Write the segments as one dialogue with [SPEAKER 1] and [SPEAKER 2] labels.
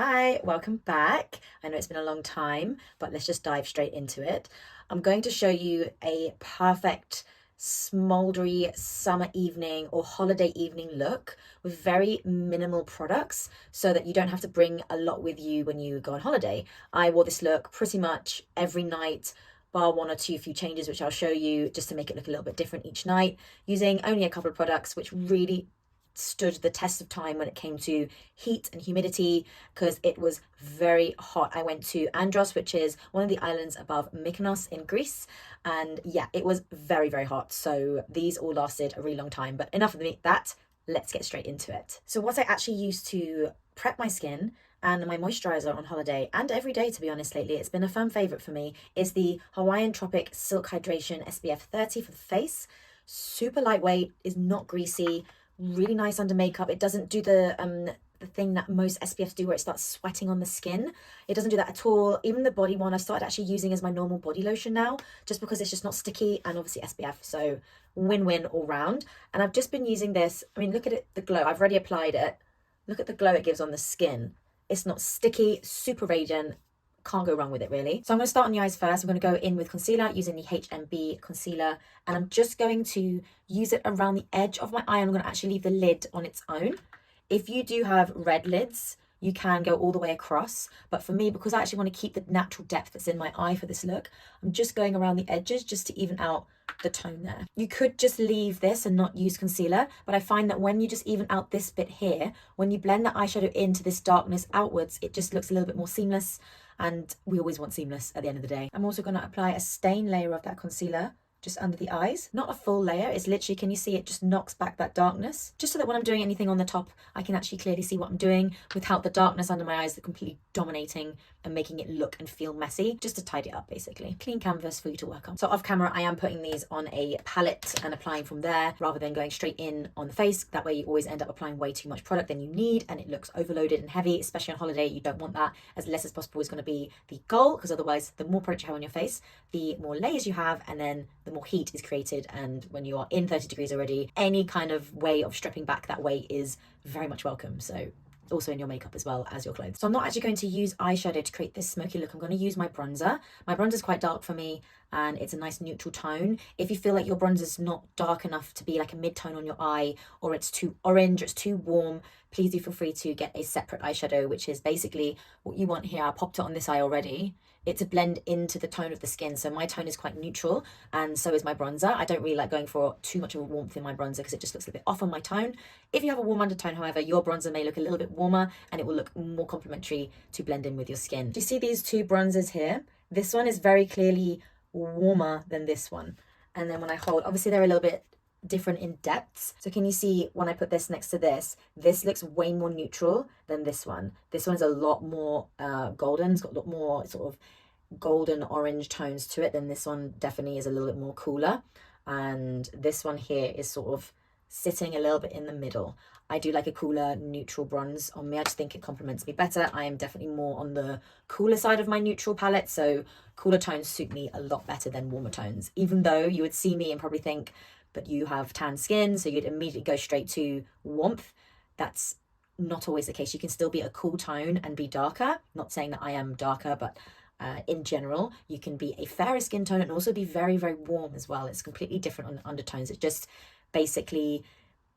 [SPEAKER 1] Hi, welcome back. I know it's been a long time, but let's just dive straight into it. I'm going to show you a perfect smoldery summer evening or holiday evening look with very minimal products so that you don't have to bring a lot with you when you go on holiday. I wore this look pretty much every night, bar one or two few changes, which I'll show you just to make it look a little bit different each night, using only a couple of products, which really stood the test of time when it came to heat and humidity because it was very hot. I went to Andros, which is one of the islands above Mykonos in Greece, and yeah, it was very, very hot. So these all lasted a really long time, but enough of that. Let's get straight into it. So what I actually use to prep my skin and my moisturizer on holiday and every day, to be honest, lately, it's been a firm favorite for me, is the Hawaiian Tropic Silk Hydration SPF 30 for the face. Super lightweight, is not greasy, really nice under makeup. It doesn't do the thing that most SPFs do where it starts sweating on the skin. It doesn't do that at all. Even the body one I've started actually using as my normal body lotion now, just because it's just not sticky and obviously SPF, so win-win all round. And I've just been using this. I mean, look at it, the glow. I've already applied it. Look at the glow it gives on the skin. It's not sticky, super radiant. Can't go wrong with it, really. So I'm going to start on the eyes first. I'm going to go in with concealer using the HMB concealer, and I'm just going to use it around the edge of my eye. I'm going to actually leave the lid on its own. If you do have red lids, you can go all the way across, but for me, because I actually want to keep the natural depth that's in my eye for this look, I'm just going around the edges just to even out the tone there. You could just leave this and not use concealer, but I find that when you just even out this bit here, when you blend the eyeshadow into this darkness outwards, it just looks a little bit more seamless, and we always want seamless at the end of the day. I'm also going to apply a stain layer of that concealer just under the eyes. Not a full layer, it's literally, can you see it just knocks back that darkness? Just so that when I'm doing anything on the top, I can actually clearly see what I'm doing without the darkness under my eyes that completely dominating and making it look and feel messy, just to tidy it up basically. Clean canvas for you to work on. So off camera, I am putting these on a palette and applying from there rather than going straight in on the face. That way you always end up applying way too much product than you need and it looks overloaded and heavy, especially on holiday. You don't want that. As less as possible is going to be the goal, because otherwise the more product you have on your face, the more layers you have, and then the more heat is created. And when you are in 30 degrees already, any kind of way of stripping back that weight is very much welcome. So also in your makeup as well as your clothes. So I'm not actually going to use eyeshadow to create this smoky look. I'm going to use my bronzer. My bronzer is quite dark for me and it's a nice neutral tone. If you feel like your bronzer is not dark enough to be like a mid-tone on your eye, or it's too orange or it's too warm, please do feel free to get a separate eyeshadow, which is basically what you want here. I popped it on this eye already. It's to blend into the tone of the skin. So my tone is quite neutral and so is my bronzer. I don't really like going for too much of a warmth in my bronzer because it just looks a bit off on my tone. If you have a warm undertone, however, your bronzer may look a little bit warmer and it will look more complementary to blend in with your skin. Do you see these two bronzers here? This one is very clearly warmer than this one. And then when I hold, obviously they're a little bit different in depths. So can you see when I put this next to this looks way more neutral than this one. This one's a lot more golden. It's got a lot more sort of golden orange tones to it than this one. Definitely is a little bit more cooler, and this one here is sort of sitting a little bit in the middle. I do like a cooler neutral bronze on me. I just think it complements me better. I am definitely more on the cooler side of my neutral palette, so cooler tones suit me a lot better than warmer tones, even though you would see me and probably think, but you have tan skin, so you'd immediately go straight to warmth. That's not always the case. You can still be a cool tone and be darker. Not saying that I am darker, but in general, you can be a fairer skin tone and also be very, very warm as well. It's completely different on undertones. It's just basically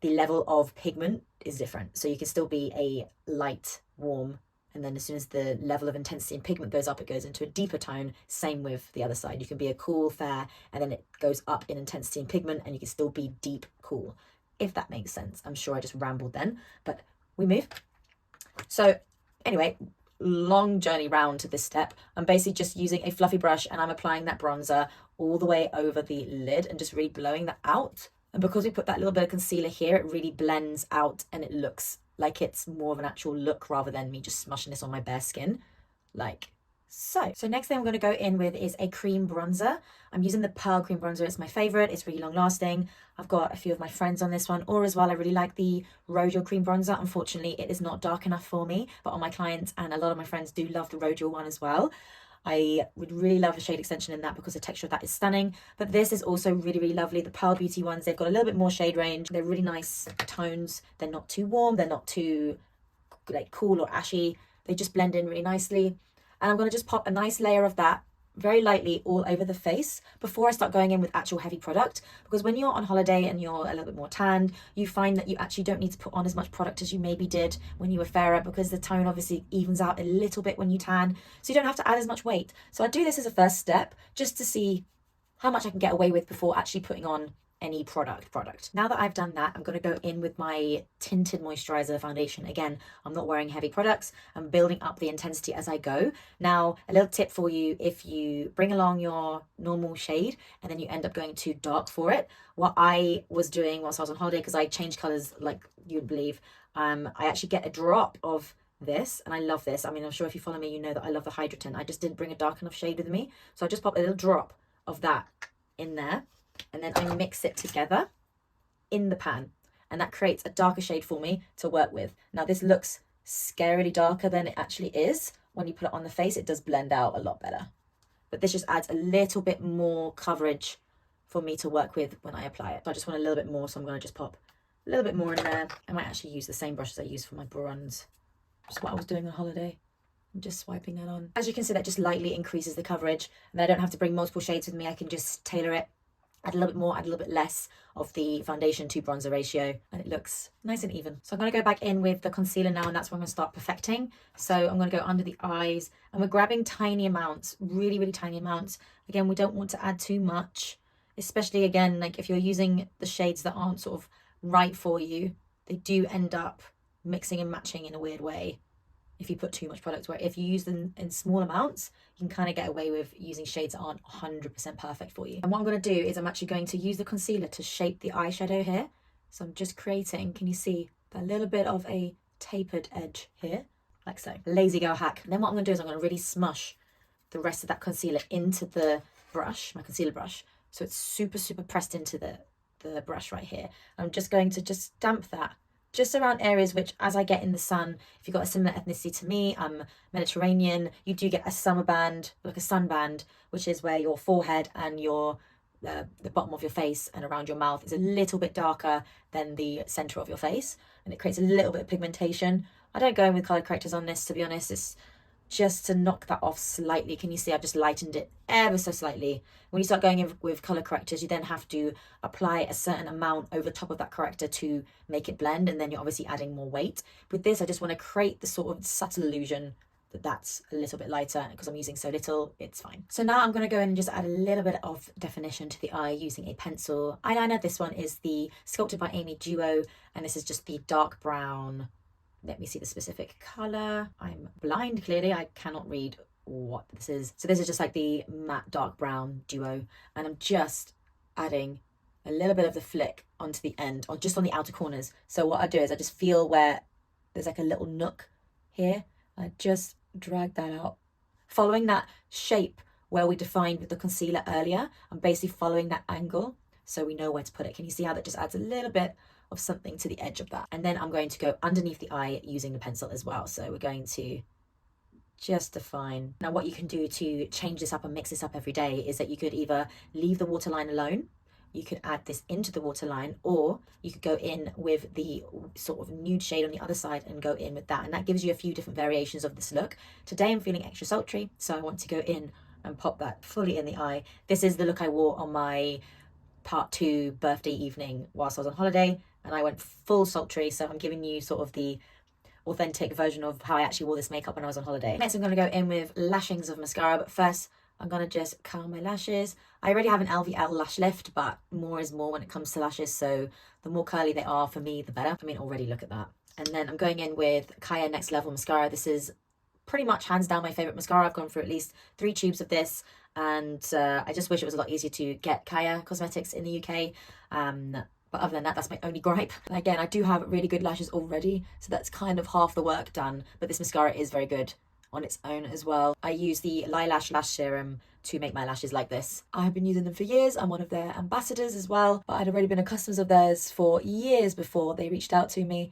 [SPEAKER 1] the level of pigment is different. So you can still be a light, warm, and then as soon as the level of intensity and pigment goes up, it goes into a deeper tone. Same with the other side. You can be a cool, fair, and then it goes up in intensity and pigment, and you can still be deep, cool, if that makes sense. I'm sure I just rambled then, but we move. So anyway, long journey round to this step. I'm basically just using a fluffy brush and I'm applying that bronzer all the way over the lid and just really blowing that out. And because we put that little bit of concealer here, it really blends out and it looks like it's more of an actual look rather than me just smushing this on my bare skin like so. So next thing I'm going to go in with is a cream bronzer. I'm using the Pearl Cream Bronzer. It's my favorite. It's really long lasting. I've got a few of my friends on this one, or as well, I really like the Rodial Cream Bronzer. Unfortunately, it is not dark enough for me, but on my clients and a lot of my friends do love the Rodial one as well. I would really love a shade extension in that because the texture of that is stunning. But this is also really, really lovely. The Pearl Beauty ones, they've got a little bit more shade range. They're really nice tones. They're not too warm. They're not too like cool or ashy. They just blend in really nicely. And I'm going to just pop a nice layer of that very lightly all over the face before I start going in with actual heavy product, because when you're on holiday and you're a little bit more tanned, you find that you actually don't need to put on as much product as you maybe did when you were fairer, because the tone obviously evens out a little bit when you tan, so you don't have to add as much weight. So I do this as a first step just to see how much I can get away with before actually putting on any product. Now that I've done that, I'm going to go in with my tinted moisturizer foundation. Again, I'm not wearing heavy products. I'm building up the intensity as I go. Now, a little tip for you: if you bring along your normal shade and then you end up going too dark for it, what I was doing whilst I was on holiday, because I change colors like you'd believe, I actually get a drop of this, and I love this. I mean, I'm sure if you follow me, you know that I love the Hydra tint. I just didn't bring a dark enough shade with me, so I just popped a little drop of that in there, and then I mix it together in the pan, and that creates a darker shade for me to work with. Now this looks scarily darker than it actually is. When you put it on the face, it does blend out a lot better, but this just adds a little bit more coverage for me to work with when I apply it. So I just want a little bit more, so I'm going to just pop a little bit more in there. I might actually use the same brush as I used for my bronze, just what I was doing on holiday. I'm just swiping that on. As you can see, that just lightly increases the coverage, and then I don't have to bring multiple shades with me. I can just tailor it, add a little bit more, add a little bit less of the foundation to bronzer ratio, and it looks nice and even. So I'm going to go back in with the concealer now, and that's where I'm going to start perfecting. So I'm going to go under the eyes, and we're grabbing tiny amounts, really, really tiny amounts. Again, we don't want to add too much, especially again, like if you're using the shades that aren't sort of right for you, they do end up mixing and matching in a weird way if you put too much product, where if you use them in small amounts, you can kind of get away with using shades that aren't 100% perfect for you. And what I'm going to do is I'm actually going to use the concealer to shape the eyeshadow here. So I'm just creating, can you see that little bit of a tapered edge here, like so. Lazy girl hack. And then what I'm going to do is I'm going to really smush the rest of that concealer into the brush, my concealer brush, so it's super, super pressed into the brush right here. I'm just going to just damp that just around areas which, as I get in the sun, if you've got a similar ethnicity to me, I'm Mediterranean, you do get a summer band, like a sunband, which is where your forehead and your the bottom of your face and around your mouth is a little bit darker than the center of your face, and it creates a little bit of pigmentation. I don't go in with color correctors on this, to be honest. It's just to knock that off slightly. Can you see I've just lightened it ever so slightly? When you start going in with color correctors, you then have to apply a certain amount over top of that corrector to make it blend, and then you're obviously adding more weight. With this, I just want to create the sort of subtle illusion that that's a little bit lighter, because I'm using so little, it's fine. So now I'm going to go in and just add a little bit of definition to the eye using a pencil eyeliner. This one is the Sculpted by Amy Duo, and this is just the dark brown. Let me see the specific color. I'm blind, clearly. I cannot read what this is. So this is just like the matte dark brown duo. And I'm just adding a little bit of the flick onto the end, or just on the outer corners. So what I do is I just feel where there's like a little nook here. I just drag that out. Following that shape where we defined with the concealer earlier, I'm basically following that angle so we know where to put it. Can you see how that just adds a little bit of something to the edge of that? And then I'm going to go underneath the eye using the pencil as well. So we're going to just define. Now what you can do to change this up and mix this up every day is that you could either leave the waterline alone, you could add this into the waterline, or you could go in with the sort of nude shade on the other side and go in with that. And that gives you a few different variations of this look. Today I'm feeling extra sultry, so I want to go in and pop that fully in the eye. This is the look I wore on my part 2 birthday evening whilst I was on holiday, and I went full sultry, so I'm giving you sort of the authentic version of how I actually wore this makeup when I was on holiday. Next I'm going to go in with lashings of mascara, but first I'm going to just curl my lashes. I already have an LVL lash lift, but more is more when it comes to lashes, so the more curly they are for me, the better. I mean, already look at that. And then I'm going in with Kaya Next Level Mascara. This is pretty much hands down my favourite mascara. I've gone through at least 3 tubes of this, and I just wish it was a lot easier to get Kaya Cosmetics in the UK. But other than that, that's my only gripe. And again, I do have really good lashes already, so that's kind of half the work done. But this mascara is very good on its own as well. I use the Lilash Lash Serum to make my lashes like this. I have been using them for years. I'm one of their ambassadors as well, but I'd already been a customer of theirs for years before they reached out to me,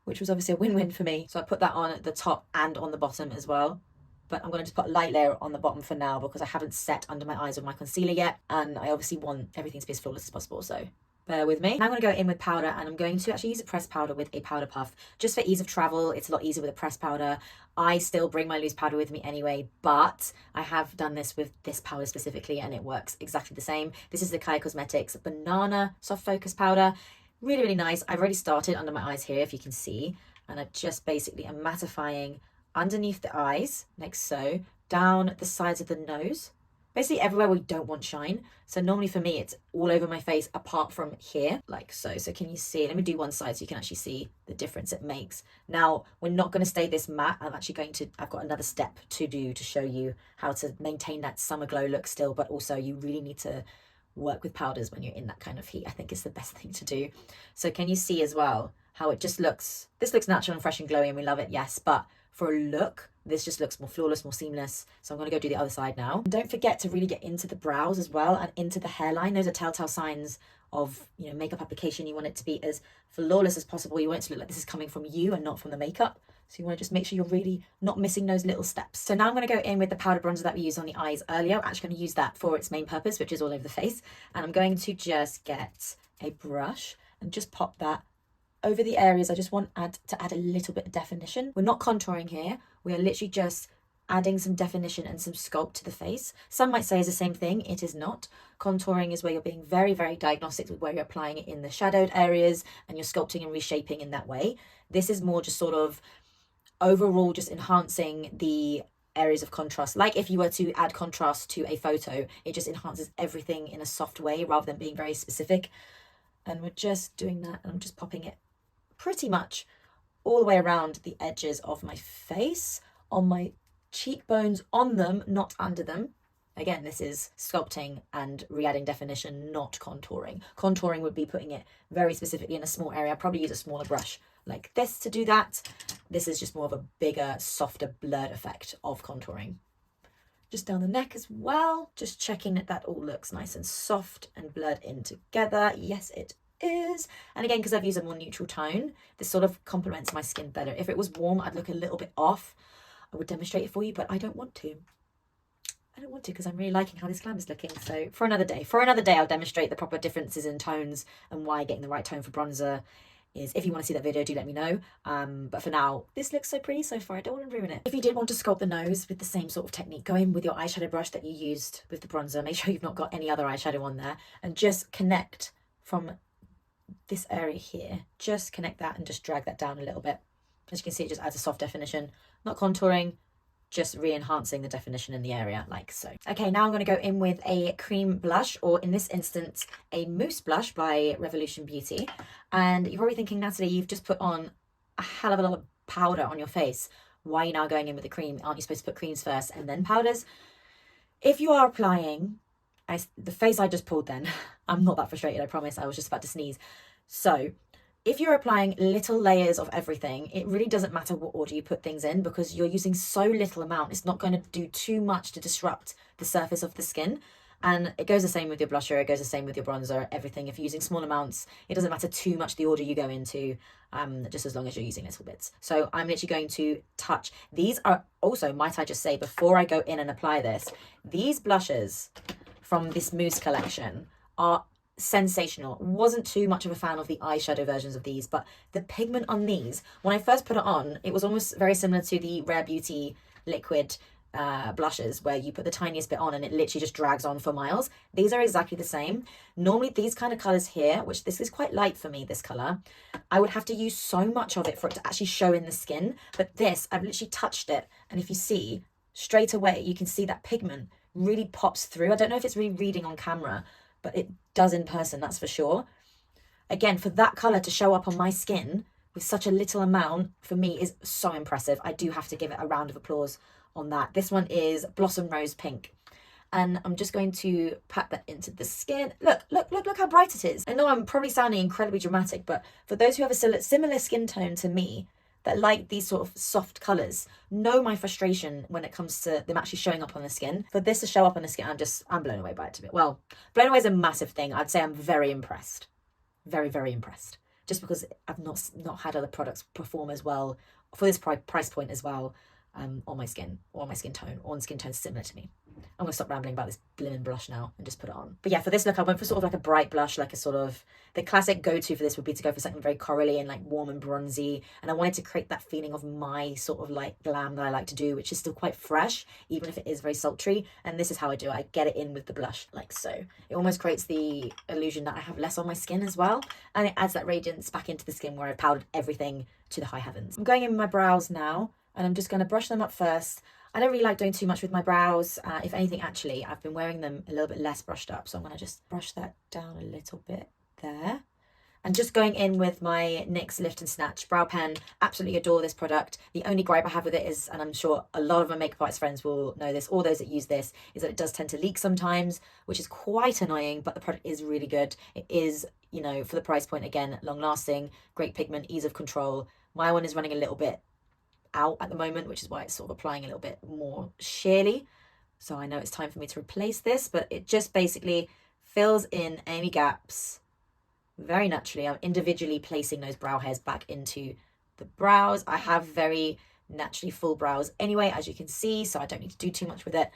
[SPEAKER 1] which was obviously a win-win for me. So I put that on at the top and on the bottom as well. But I'm going to just put a light layer on the bottom for now because I haven't set under my eyes with my concealer yet. And I obviously want everything to be as flawless as possible. So Bear with me. Now I'm going to go in with powder, and I'm going to actually use a pressed powder with a powder puff. Just for ease of travel, it's a lot easier with a pressed powder. I still bring my loose powder with me anyway, but I have done this with this powder specifically, and it works exactly the same. This is the Kai Cosmetics Banana Soft Focus Powder. Really, really nice. I've already started under my eyes here, if you can see, and I just basically am mattifying underneath the eyes, like so, down the sides of the nose, basically everywhere we don't want shine. So normally for me, it's all over my face apart from here, like so. So can you see? Let me do one side so you can actually see the difference it makes. Now, we're not going to stay this matte. I've got another step to do to show you how to maintain that summer glow look still, but also you really need to work with powders when you're in that kind of heat. I think it's the best thing to do. So can you see as well how it just looks, this looks natural and fresh and glowy and we love it, yes, but for a look, this just looks more flawless, more seamless. So I'm going to go do the other side now. And don't forget to really get into the brows as well and into the hairline. Those are telltale signs of, you know, makeup application. You want it to be as flawless as possible. You want it to look like this is coming from you and not from the makeup. So you want to just make sure you're really not missing those little steps. So now I'm going to go in with the powder bronzer that we used on the eyes earlier. I'm actually going to use that for its main purpose, which is all over the face. And I'm going to just get a brush and just pop that over the areas I just want to add a little bit of definition. We're not contouring here. We are literally just adding some definition and some sculpt to the face. Some might say it's the same thing. It is not. Contouring is where you're being very, very diagnostic with where you're applying it in the shadowed areas and you're sculpting and reshaping in that way. This is more just sort of overall just enhancing the areas of contrast. Like if you were to add contrast to a photo, it just enhances everything in a soft way rather than being very specific. And we're just doing that, and I'm just popping it pretty much all the way around the edges of my face, on my cheekbones, on them, not under them. Again, this is sculpting and re-adding definition, not contouring. Contouring would be putting it very specifically in a small area. I'd probably use a smaller brush like this to do that. This is just more of a bigger, softer, blurred effect of contouring. Just down the neck as well, just checking that that all looks nice and soft and blurred in together. Yes, it is. And again, because I've used a more neutral tone, this sort of complements my skin better. If it was warm, I'd look a little bit off. I would demonstrate it for you, but I don't want to. I don't want to because I'm really liking how this glam is looking. So for another day, I'll demonstrate the proper differences in tones and why getting the right tone for bronzer is. If you want to see that video, do let me know. But for now, this looks so pretty so far. I don't want to ruin it. If you did want to sculpt the nose with the same sort of technique, go in with your eyeshadow brush that you used with the bronzer. Make sure you've not got any other eyeshadow on there and just connect from this area here. Just connect that and just drag that down a little bit. As you can see, it just adds a soft definition. Not contouring, just re-enhancing the definition in the area like so. Okay, now I'm going to go in with a cream blush, or in this instance, a mousse blush by Revolution Beauty. And you're probably thinking, Natalie, you've just put on a hell of a lot of powder on your face. Why are you now going in with the cream? Aren't you supposed to put creams first and then powders? If you are applying, the face I just pulled then, I'm not that frustrated, I promise. I was just about to sneeze. So if you're applying little layers of everything, it really doesn't matter what order you put things in because you're using so little amount. It's not going to do too much to disrupt the surface of the skin. And it goes the same with your blusher, it goes the same with your bronzer, everything. If you're using small amounts, it doesn't matter too much the order you go into, just as long as you're using little bits. So I'm literally going to touch. These are also, might I just say, before I go in and apply this, these blushes from this mousse collection are sensational. Wasn't too much of a fan of the eyeshadow versions of these, but the pigment on these, when I first put it on, it was almost very similar to the Rare Beauty liquid blushes where you put the tiniest bit on and it literally just drags on for miles. These are exactly the same. Normally these kind of colors here, which this is quite light for me, this color, I would have to use so much of it for it to actually show in the skin, but this, I've literally touched it, and if you see straight away, you can see that pigment really pops through. I don't know if it's really reading on camera, but it does in person, that's for sure. Again, for that color to show up on my skin with such a little amount, for me, is so impressive. I do have to give it a round of applause on that. This one is Blossom Rose Pink. And I'm just going to pat that into the skin. Look how bright it is. I know I'm probably sounding incredibly dramatic, but for those who have a similar skin tone to me, that like these sort of soft colours, know my frustration when it comes to them actually showing up on the skin. For this to show up on the skin, I'm blown away by it a bit. Well, blown away is a massive thing. I'd say I'm very impressed. Very, very impressed. Just because I've not had other products perform as well for this price point as well on my skin, or on my skin tone, or on skin tones similar to me. I'm going to stop rambling about this blimmin' blush now and just put it on. But yeah, for this look, I went for sort of like a bright blush, like a sort of, the classic go-to for this would be to go for something very corally and like warm and bronzy. And I wanted to create that feeling of my sort of like glam that I like to do, which is still quite fresh, even if it is very sultry. And this is how I do it. I get it in with the blush like so. It almost creates the illusion that I have less on my skin as well. And it adds that radiance back into the skin where I powdered everything to the high heavens. I'm going in with my brows now, and I'm just going to brush them up first. I don't really like doing too much with my brows. If anything, actually, I've been wearing them a little bit less brushed up. So I'm going to just brush that down a little bit there. And just going in with my NYX Lift and Snatch brow pen. Absolutely adore this product. The only gripe I have with it is, and I'm sure a lot of my makeup artist friends will know this, or those that use this, is that it does tend to leak sometimes, which is quite annoying, but the product is really good. It is, you know, for the price point, again, long lasting, great pigment, ease of control. My one is running a little bit out at the moment, which is why it's sort of applying a little bit more sheerly. So I know it's time for me to replace this, but it just basically fills in any gaps very naturally. I'm individually placing those brow hairs back into the brows. I have very naturally full brows anyway, as you can see, so I don't need to do too much with it.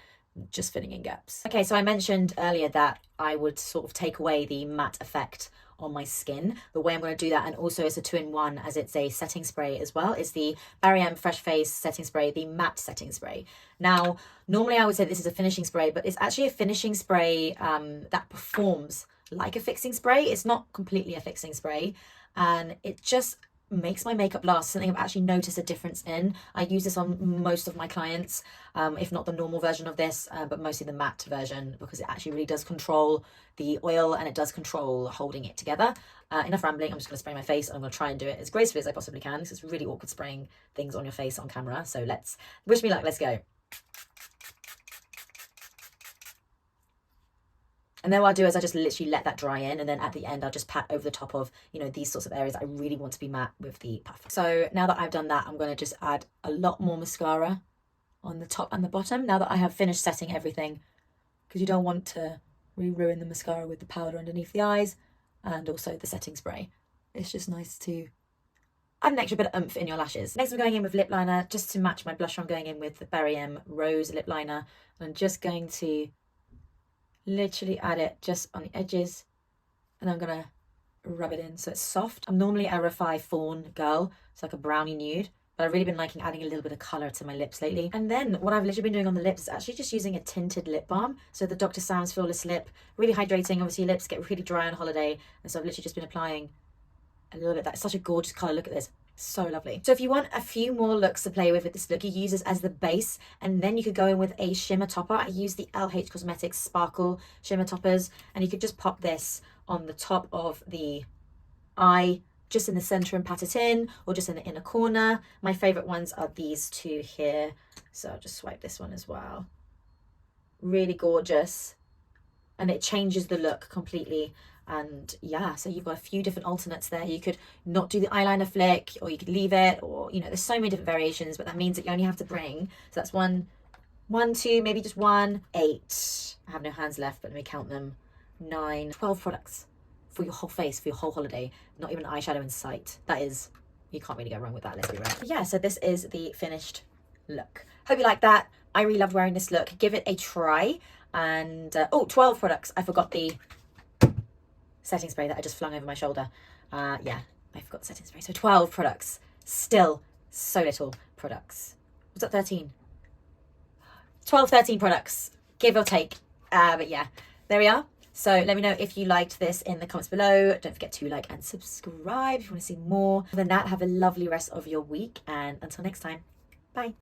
[SPEAKER 1] Just filling in gaps. Okay, so I mentioned earlier that I would sort of take away the matte effect on my skin. The way I'm going to do that, and also it's a 2-in-1 as it's a setting spray as well, is the Barry M Fresh Face setting spray, the matte setting spray. Now, normally I would say this is a finishing spray, but it's actually a finishing spray that performs like a fixing spray. It's not completely a fixing spray, and it just makes my makeup last. Something I've actually noticed a difference in. I use this on most of my clients, if not the normal version of this, but mostly the matte version, because it actually really does control the oil and it does control holding it together. Enough rambling. I'm just going to spray my face, and I'm going to try and do it as gracefully as I possibly can, because it's really awkward spraying things on your face on camera. So let's, wish me luck, let's go. And then what I'll do is I just literally let that dry in, and then at the end I'll just pat over the top of, you know, these sorts of areas that I really want to be matte with the puff. So now that I've done that, I'm going to just add a lot more mascara on the top and the bottom now that I have finished setting everything, because you don't want to really ruin the mascara with the powder underneath the eyes and also the setting spray. It's just nice to add an extra bit of oomph in your lashes. Next I'm going in with lip liner. Just to match my blusher, I'm going in with the Barry M Rose lip liner, and I'm just going to literally add it just on the edges, and I'm gonna rub it in so it's soft. I'm normally a Refi Fawn girl, it's like a brownie nude, but I've really been liking adding a little bit of colour to my lips lately. And then what I've literally been doing on the lips is actually just using a tinted lip balm. So the Dr. Sam's Flawless Lip, really hydrating. Obviously your lips get really dry on holiday, and so I've literally just been applying a little bit. That's such a gorgeous colour, look at this. So lovely. So if you want a few more looks to play with this look, you use this as the base, and then you could go in with a shimmer topper. I use the LH Cosmetics Sparkle shimmer toppers, and you could just pop this on the top of the eye, just in the center, and pat it in, or just in the inner corner. My favorite ones are these two here, so I'll just swipe this one as well. Really gorgeous, and it changes the look completely. And yeah, so you've got a few different alternates there. You could not do the eyeliner flick, or you could leave it, or, you know, there's so many different variations, but that means that you only have to bring, so that's one, two, maybe just 1, 8. I have no hands left, but let me count them. 9, 12 products for your whole face, for your whole holiday. Not even eyeshadow in sight. That is, you can't really go wrong with that, let's be real. But yeah, so this is the finished look. Hope you like that. I really love wearing this look. Give it a try. And oh, 12 products. I forgot the setting spray that I just flung over my shoulder. Yeah, I forgot the setting spray. So 12 products. Still so little products. Was that 13? 12, 13 products, give or take. But yeah, there we are. So let me know if you liked this in the comments below. Don't forget to like and subscribe if you want to see more. Other than that, have a lovely rest of your week, and until next time, bye.